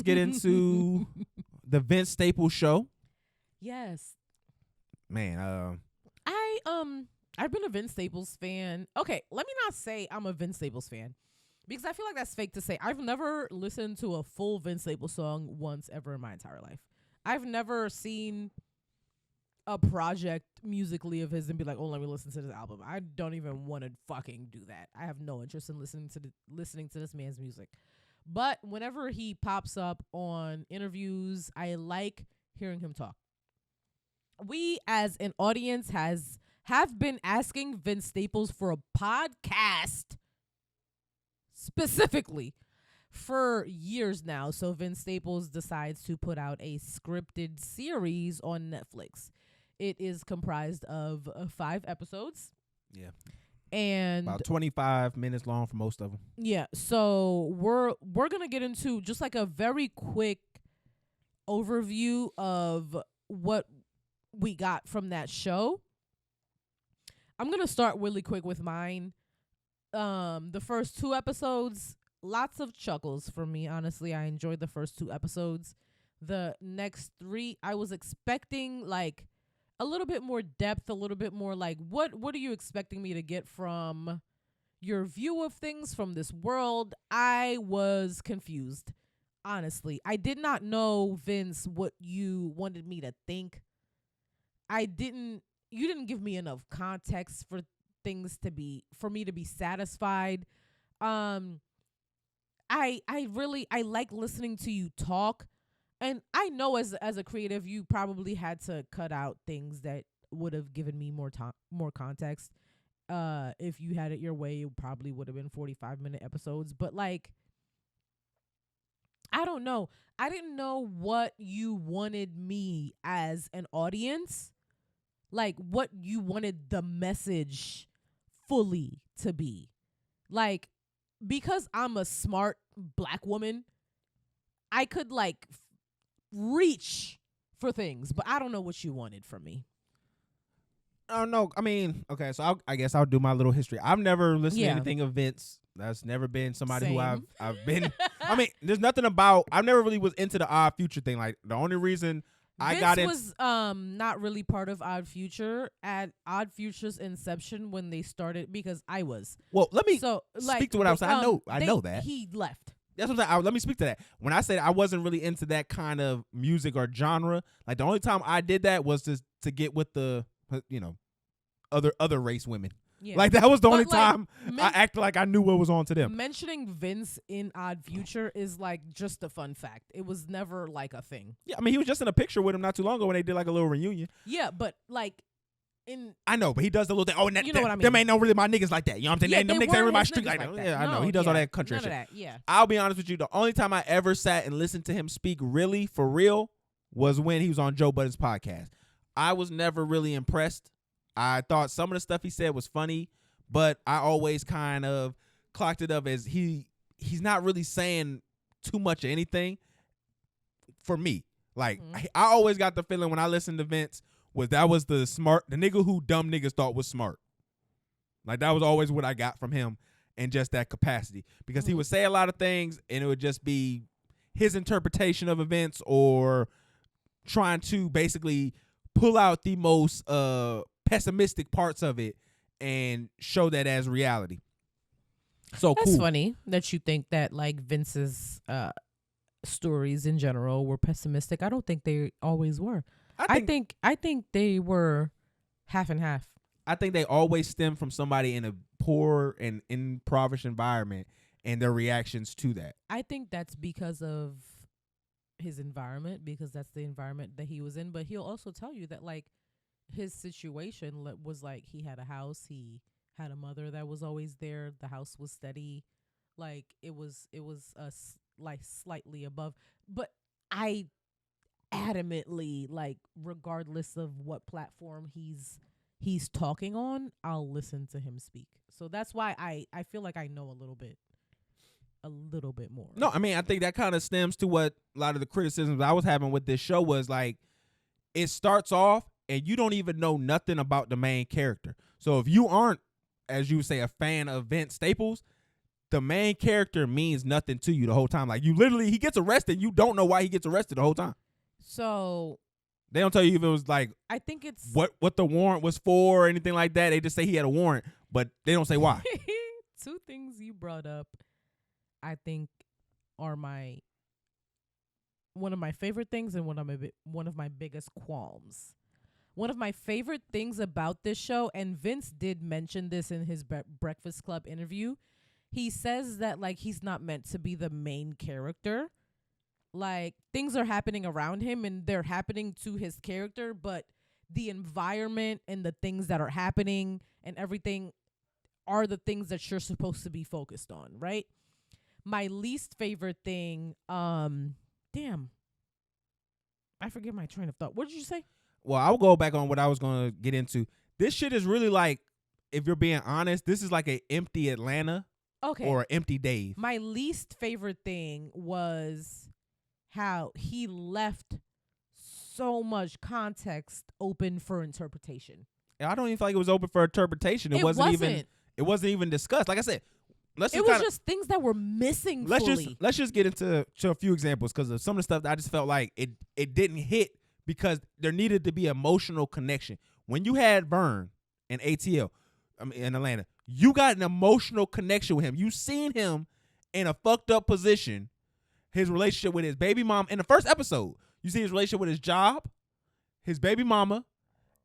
get into the Vince Staples show. Yes. Man, I've been a Vince Staples fan. Okay, let me not say I'm a Vince Staples fan because I feel like that's fake to say. I've never listened to a full Vince Staples song once ever in my entire life. I've never seen a project musically of his and be like, oh, let me listen to this album. I don't even want to fucking do that. I have no interest in listening to this man's music. But whenever he pops up on interviews, I like hearing him talk. We as an audience have been asking Vince Staples for a podcast specifically for years now. So Vince Staples decides to put out a scripted series on Netflix. It is comprised of 5 episodes. yeah, And about 25 minutes long for most of them. yeah, so we're going to get into just like a very quick overview of what we got from that show. I'm going to start really quick with mine. The first 2 episodes, lots of chuckles for me. Honestly, I enjoyed the first 2 episodes. The next 3, I was expecting like a little bit more depth, a little bit more like what are you expecting me to get from your view of things from this world? I was confused. Honestly, I did not know, Vince, what you wanted me to think. You didn't give me enough context for for me to be satisfied. I like listening to you talk, and I know as a creative, you probably had to cut out things that would have given me more context. If you had it your way, it probably would have been 45-minute episodes. But like, I don't know. I didn't know what you wanted me as an audience, like what you wanted the message fully to be. Like, because I'm a smart black woman, I could like reach for things, but I don't know what you wanted from me. Oh no, I mean, okay, so I guess I'll do my little history. I've never listened Yeah. to anything of Vince. That's never been somebody who Same. I've been. I mean, there's nothing about. I never really was into the Odd Future thing. Like the only reason I Vince got in was not really part of Odd Future at Odd Future's inception when they started, because I was. Well, let me So like, speak to what I was saying. I know that. he left. That's what I'm saying. Let me speak to that. When I said I wasn't really into that kind of music or genre, like the only time I did that was to get with the other race women. Yeah. Like that was the But, only like, time I acted like I knew what was on to them. Mentioning Vince in Odd Future is like just a fun fact. It was never like a thing. Yeah, I mean he was just in a picture with him not too long ago when they did like a little reunion. Yeah, but like in I know, but he does the little thing. Oh, and You know what I mean. them ain't no really my niggas like that. You know what I'm saying? yeah, them they niggas ain't really weren't my his street niggas like like that. that. Yeah, I know. No, He does all yeah, that country none shit. of that. Yeah. I'll be honest with you. The only time I ever sat and listened to him speak really for real was when he was on Joe Budden's podcast. I was never really impressed. I thought some of the stuff he said was funny, but I always kind of clocked it up as he's not really saying too much of anything for me. Like I always got the feeling when I listened to Vince that was the nigga who dumb niggas thought was smart. Like that was always what I got from him, and just that capacity, because he would say a lot of things and it would just be his interpretation of events or trying to basically pull out the most pessimistic parts of it and show that as reality. So That's cool. funny that you think that like Vince's stories in general were pessimistic. I don't think they always were. I think they were half and half. I think they always stem from somebody in a poor and impoverished environment and their reactions to that. I think that's because of his environment, because that's the environment that he was in. But he'll also tell you that like his situation was like he had a house, he had a mother that was always there, the house was steady, like it was like slightly above. But I adamantly, like, regardless of what platform he's talking on, I'll listen to him speak. So that's why I feel like I know a little bit more. No, I mean, I think that kind of stems to what a lot of the criticisms I was having with this show was like, it starts off and you don't even know nothing about the main character. So if you aren't, as you say, a fan of Vince Staples, the main character means nothing to you the whole time. Like, you literally, he gets arrested. You don't know why he gets arrested the whole time. So They don't tell you if it was like I think it's what the warrant was for or anything like that. They just say he had a warrant, but they don't say why. Two things you brought up, I think, are one of my favorite things and one of my biggest qualms. One of my favorite things about this show, and Vince did mention this in his Breakfast Club interview, he says that like he's not meant to be the main character. Like, things are happening around him and they're happening to his character, but the environment and the things that are happening and everything are the things that you're supposed to be focused on, right? My least favorite thing, damn, I forget my train of thought. What did you say? Well, I'll go back on what I was going to get into. This shit is really like, if you're being honest, this is like an empty Atlanta or an empty Dave. My least favorite thing was how he left so much context open for interpretation. I don't even feel like it was open for interpretation. It wasn't even discussed. Like I said, it was just things that were missing fully. Let's just get into a few examples, because of some of the stuff that I just felt like it didn't hit, because there needed to be emotional connection. When you had Vern and ATL in Atlanta, you got an emotional connection with him. You seen him in a fucked up position, his relationship with his baby mom. In the first episode, you see his relationship with his job, his baby mama,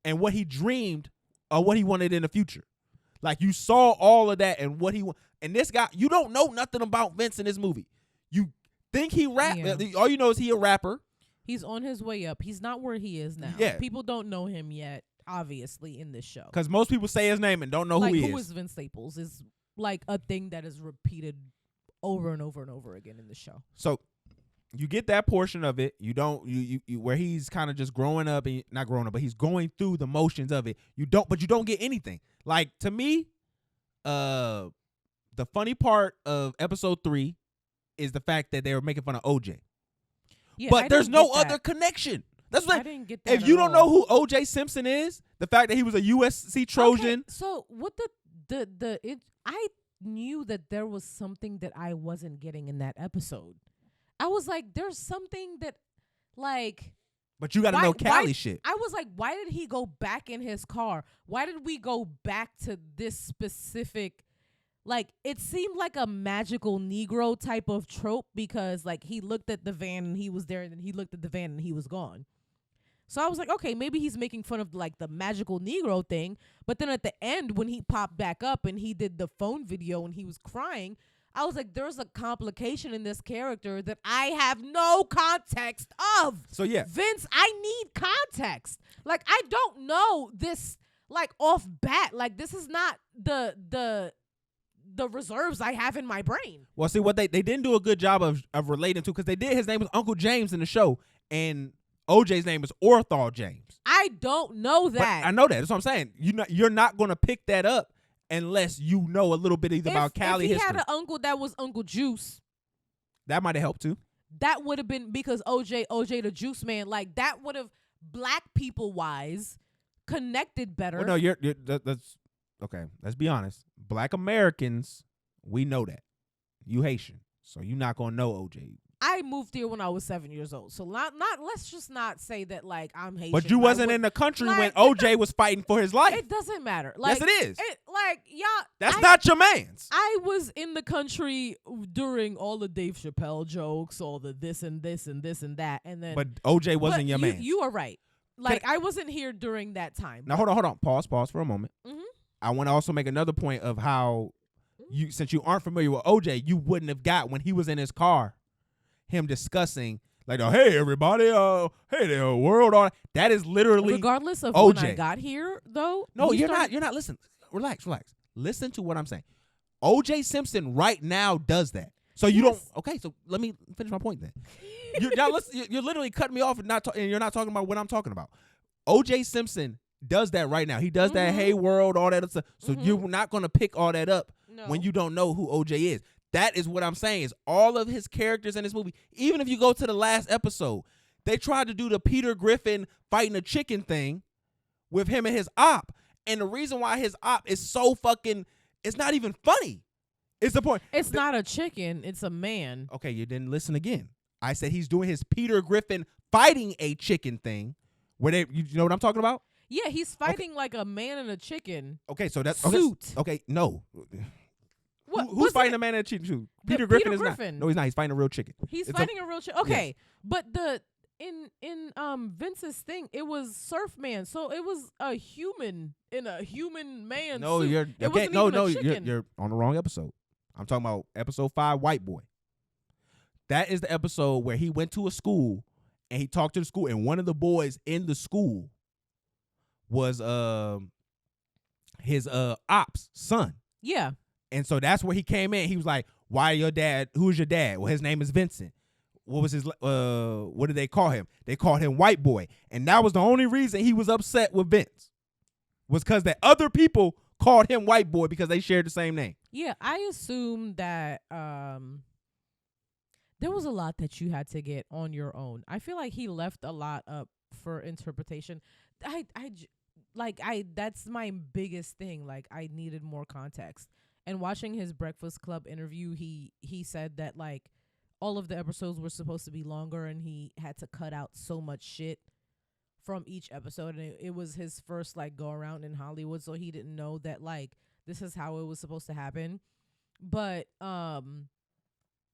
and what he dreamed or what he wanted in the future. Like, you saw all of that and what he want. And this guy, you don't know nothing about Vince in this movie. You think he rap. Yeah. All you know is he a rapper. He's on his way up. He's not where he is now. Yeah. People don't know him yet, obviously, in this show. Because most people say his name and don't know like, who he is. Who is Vince Staples is like a thing that is repeated over and over and over again in the show. So you get that portion of it. You don't you where he's kind of just growing up, and not growing up, but he's going through the motions of it. You don't get anything. Like, to me, the funny part of episode 3 is the fact that they were making fun of OJ. Yeah, but there's no other connection. That's what I didn't get that. If you don't know who OJ Simpson is, the fact that he was a USC Trojan. Okay, so what I knew that there was something that I wasn't getting in that episode. I was like, there's something that, like. But you got to know Cali shit. I was like, why did he go back in his car? Why did we go back to this specific? Like, it seemed like a magical Negro type of trope, because like he looked at the van and he was there, and then he looked at the van and he was gone. So I was like, okay, maybe he's making fun of like the magical Negro thing. But then at the end, when he popped back up and he did the phone video and he was crying, I was like, there's a complication in this character that I have no context of. So yeah, Vince, I need context. Like, I don't know this like off bat. Like, this is not the reserves I have in my brain. Well, see, what they didn't do a good job of relating to, because they did. His name was Uncle James in the show, and OJ's name is Orthal James. I don't know that. But I know that. That's what I'm saying. You're not going to pick that up unless you know a little bit either about Cali history. If he had an uncle that was Uncle Juice, that might have helped too. That would have been, because OJ the Juice Man, like, that would have, black people wise, connected better. Well, no, that's okay. Let's be honest. Black Americans, we know that. You Haitian, so you're not gonna know OJ. I moved here when I was 7 years old, so not. Let's just not say that like I'm Haitian. But you wasn't in the country when OJ was fighting for his life. It doesn't matter. Like, yes, it is. That's y'all. not your man's. I was in the country during all the Dave Chappelle jokes, all the this and this and this and that, and then. But OJ wasn't your man. You are right. Like, I wasn't here during that time. Now hold on. Pause for a moment. Mm-hmm. I want to also make another point of how you, since you aren't familiar with OJ, you wouldn't have got when he was in his car, him discussing like, oh, hey everybody, hey there world, all that is literally regardless of OJ. when I got here, though. No, you're not. Listen, relax. Listen to what I'm saying. OJ Simpson right now does that. So you don't. Okay, so let me finish my point then. You're literally cutting me off and you're not talking about what I'm talking about. OJ Simpson does that right now. He does that, hey world, all that stuff. So you're not going to pick all that up when you don't know who OJ is. That is what I'm saying, is all of his characters in this movie. Even if you go to the last episode, they tried to do the Peter Griffin fighting a chicken thing with him and his op. And the reason why his op is so fucking, it's not even funny. It's the point. It's not a chicken. It's a man. Okay, you didn't listen again. I said he's doing his Peter Griffin fighting a chicken thing. Where you know what I'm talking about? Yeah, he's fighting like a man and a chicken. Okay, so that's suit. Okay, no. What? Who's fighting a man and a chicken suit? Peter Griffin is not. No, he's not. He's fighting a real chicken. He's fighting a real chicken. Okay, but in Vince's thing, it was Surfman, so it was a human in a human man. No, suit. you're It okay. wasn't No, even a no, chicken. you're on the wrong episode. I'm talking about episode 5, White Boy. That is the episode where he went to a school and he talked to the school, and one of the boys in the school was his op's son. Yeah. And so that's where he came in. He was like, "Why your dad? Who's your dad?" Well, his name is Vincent. What was his what did they call him? They called him White Boy. And that was the only reason he was upset with Vince. Was because that other people called him White Boy because they shared the same name. Yeah, I assume that there was a lot that you had to get on your own. I feel like he left a lot up for interpretation. That's my biggest thing. Like, I needed more context. And watching his Breakfast Club interview, he said that like all of the episodes were supposed to be longer, and he had to cut out so much shit from each episode, and it was his first like go around in Hollywood, so he didn't know that like this is how it was supposed to happen. But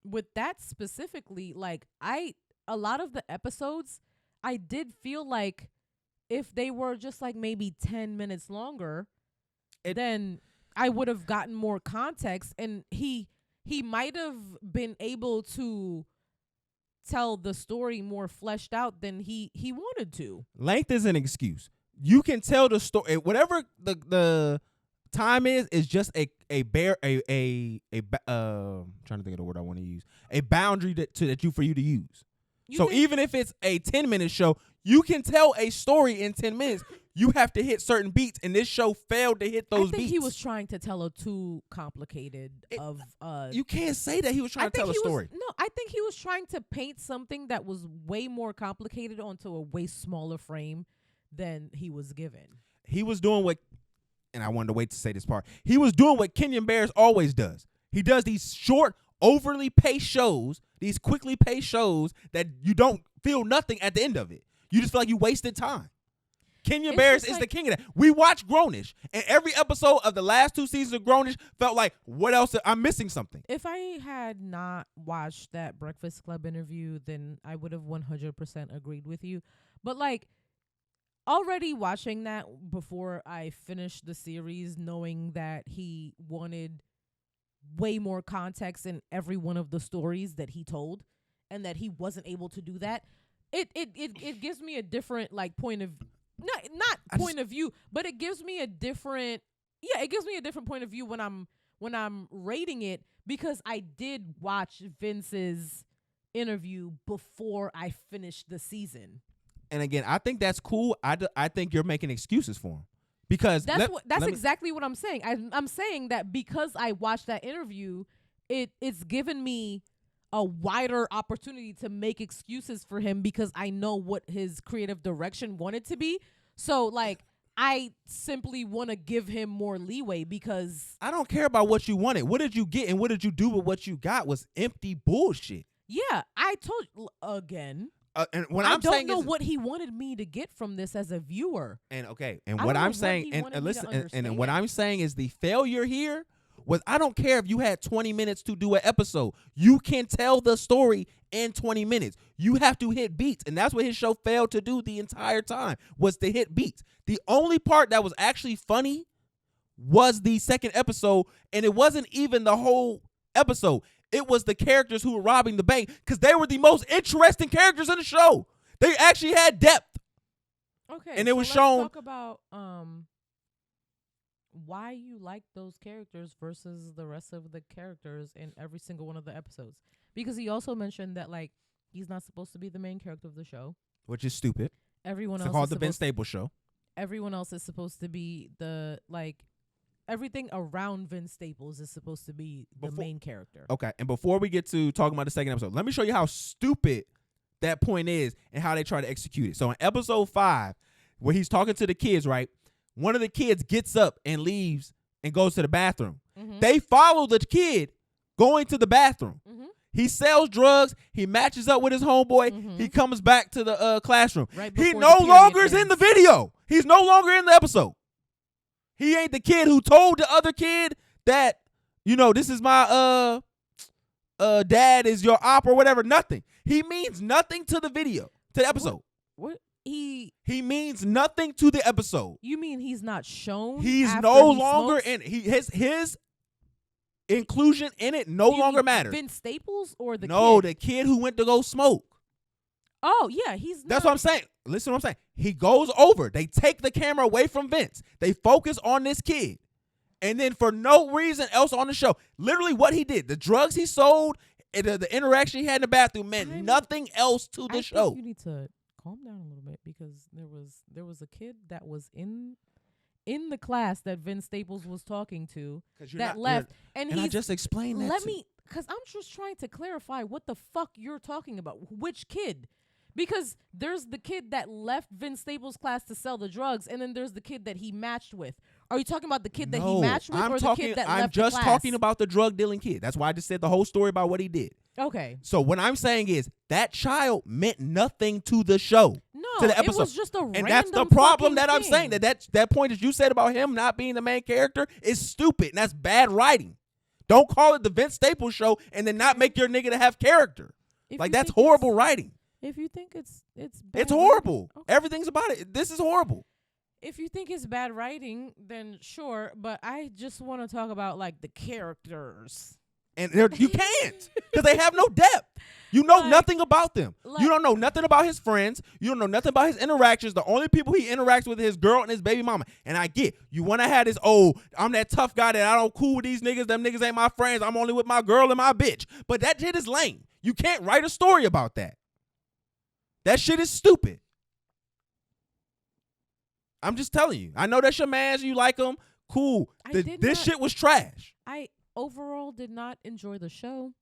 with that specifically, like a lot of the episodes, I did feel like if they were just like maybe 10 minutes longer, then I would have gotten more context, and he might have been able to tell the story more fleshed out than he wanted to. Length is an excuse. You can tell the story, whatever the time is just trying to think of the word I want to use, a boundary for you to use. So even if it's a 10-minute show, you can tell a story in 10 minutes. You have to hit certain beats, and this show failed to hit those beats. I think he was trying to tell a too complicated You can't say that he was trying to tell a story. I think he was trying to paint something that was way more complicated onto a way smaller frame than he was given. He was doing what, and I wanted to wait to say this part, he was doing what Kenyon Bears always does. He does these short, overly paced shows, these quickly paced shows that you don't feel nothing at the end of it. You just feel like you wasted time. Kenyon Bears is the king of that. We watched Grownish, and every episode of the last 2 seasons of Grownish felt like, what else? I'm missing something. If I had not watched that Breakfast Club interview, then I would have 100% agreed with you. But like, already watching that before I finished the series, knowing that he wanted way more context in every one of the stories that he told, and that he wasn't able to do that, it gives me a different like point of point of view, but it gives me a different point of view when I'm rating it, because I did watch Vince's interview before I finished the season. And again, I think that's cool. I think you're making excuses for him, because that's exactly what I'm saying. I'm saying that because I watched that interview, it's given me a wider opportunity to make excuses for him, because I know what his creative direction wanted to be. So like, I simply want to give him more leeway, because I don't care about what you wanted. What did you get, and what did you do with what you got was empty bullshit. Yeah, I told you again. And when I don't know what he wanted me to get from this as a viewer. And what I'm saying, and listen, and what I'm saying is the failure here was, I don't care if you had 20 minutes to do an episode. You can tell the story in 20 minutes. You have to hit beats, and that's what his show failed to do the entire time, was to hit beats. The only part that was actually funny was the second episode, and it wasn't even the whole episode. It was the characters who were robbing the bank, because they were the most interesting characters in the show. They actually had depth. Okay, and it was let's shown. Talk about why you like those characters versus the rest of the characters in every single one of the episodes. Because he also mentioned that like he's not supposed to be the main character of the show, which is stupid. Everyone else else called the Ben Staples Show. Everyone else is supposed to be the like. Everything around Vince Staples is supposed to be the main character. Okay, and before we get to talking about the second episode, let me show you how stupid that point is and how they try to execute it. So in episode 5, where he's talking to the kids, right? One of the kids gets up and leaves and goes to the bathroom. Mhm. They follow the kid going to the bathroom. Mhm. He sells drugs. He matches up with his homeboy. Mhm. He comes back to the classroom. Right He before no the period longer is in the ends. video. He's no longer in the episode. He ain't the kid who told the other kid that, this is my dad is your op or whatever. Nothing. He means nothing to the video, to the episode. What he means nothing to the episode. You mean he's not shown? He's after no he longer smokes? in his inclusion in it no Do you longer mean matters. Vince Staples or the No, kid? the kid who went to go smoke. Oh yeah, he's. That's not, what I'm saying. Listen to what I'm saying. He goes over. They take the camera away from Vince. They focus on this kid. And then for no reason else on the show, literally what he did, the drugs he sold, and the interaction he had in the bathroom meant nothing else to the I show. think you need to calm down a little bit because there was a kid that was in the class that Vince Staples was talking to that left, and I he's just explained that. Because I'm just trying to clarify what the fuck you're talking about. Which kid? Because there's the kid that left Vince Staples' class to sell the drugs, and then there's the kid that he matched with. Are you talking about the kid that he matched with, or the kid that left the class? I'm just talking about the drug dealing kid. That's why I just said the whole story about what he did. Okay. So what I'm saying is that child meant nothing to the show. No, to the episode. It was just a random and that's the problem that I'm thing. saying. That point that you said about him not being the main character is stupid, and that's bad writing. Don't call it the Vince Staples show and then not make your nigga to have character. That's horrible writing. If you think it's bad it's horrible. Okay. Everything's about it. This is horrible. If you think it's bad writing, then sure. But I just want to talk about the characters. And you can't because they have no depth. You know nothing about them. You don't know nothing about his friends. You don't know nothing about his interactions. The only people he interacts with is his girl and his baby mama. And I get, you want to have this, I'm that tough guy that I don't cool with these niggas. Them niggas ain't my friends. I'm only with my girl and my bitch. But that shit is lame. You can't write a story about that. That shit is stupid. I'm just telling you. I know that's your mans. You like him. Cool. This shit was trash. I overall did not enjoy the show.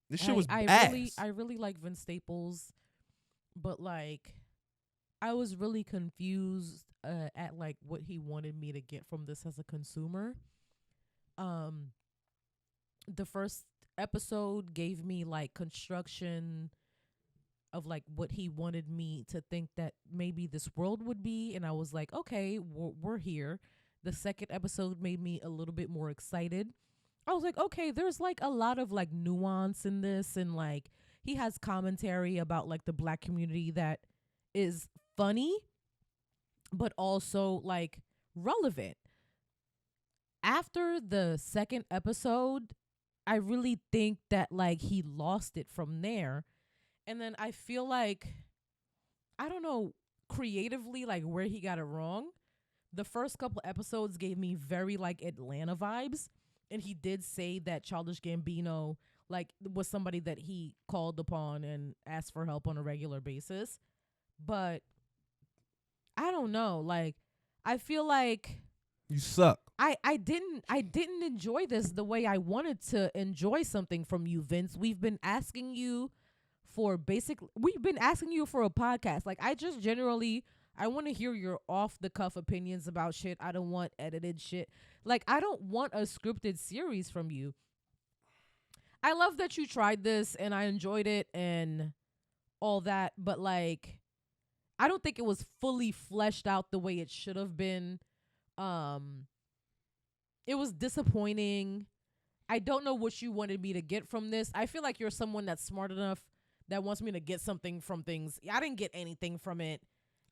This shit was ass. I really like Vince Staples, but I was really confused at what he wanted me to get from this as a consumer. The first episode gave me construction of what he wanted me to think that maybe this world would be, and I was like, okay, we're here. The second episode made me a little bit more excited. I was like, okay, there's a lot of nuance in this, and he has commentary about the black community that is funny but also relevant. After the second episode, I really think that he lost it from there. And then I feel I don't know creatively where he got it wrong. The first couple episodes gave me very Atlanta vibes. And he did say that Childish Gambino was somebody that he called upon and asked for help on a regular basis. But I don't know. I feel you suck. I didn't enjoy this the way I wanted to enjoy something from you, Vince. We've been asking you for a podcast. I just generally I want to hear your off the cuff opinions about shit. I don't want edited shit. I don't want a scripted series from you. I love that you tried this and I enjoyed it and all that, but I don't think it was fully fleshed out the way it should have been. It was disappointing. I don't know what you wanted me to get from this. I feel like you're someone that's smart enough that wants me to get something from things. I didn't get anything from it.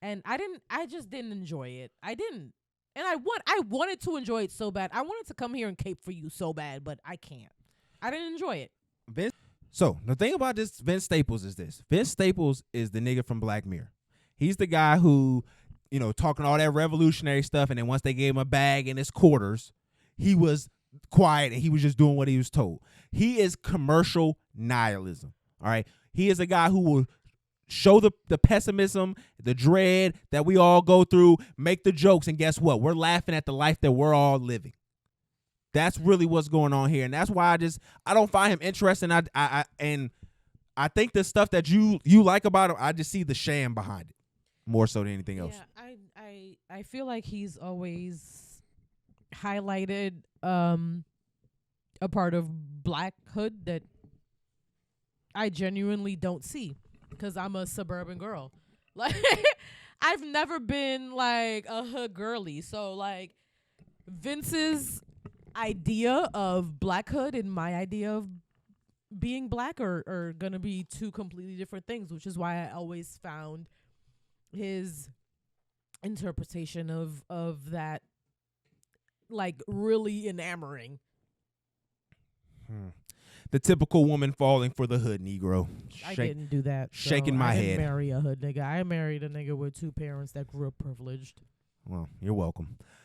And I just didn't enjoy it. I didn't. And I wanted to enjoy it so bad. I wanted to come here and cape for you so bad, but I can't. I didn't enjoy it. So the thing about this Vince Staples is this. Vince Staples is the nigga from Black Mirror. He's the guy who, talking all that revolutionary stuff, and then once they gave him a bag and his quarters, he was quiet and he was just doing what he was told. He is commercial nihilism. All right. He is a guy who will show the pessimism, the dread that we all go through, make the jokes, and guess what? We're laughing at the life that we're all living. That's really what's going on here, and that's why I don't find him interesting. I think the stuff that you like about him, I just see the sham behind it more so than anything else. Yeah, I feel like he's always highlighted a part of Blackhood that I genuinely don't see because I'm a suburban girl. Like, I've never been like a hood girly. So like Vince's idea of Blackhood and my idea of being black are gonna be two completely different things, which is why I always found his interpretation of that like really enamoring. The typical woman falling for the hood Negro. I didn't do that. Shaking my I didn't head. marry a hood nigga. I married a nigga with two parents that grew up privileged. Well, you're welcome.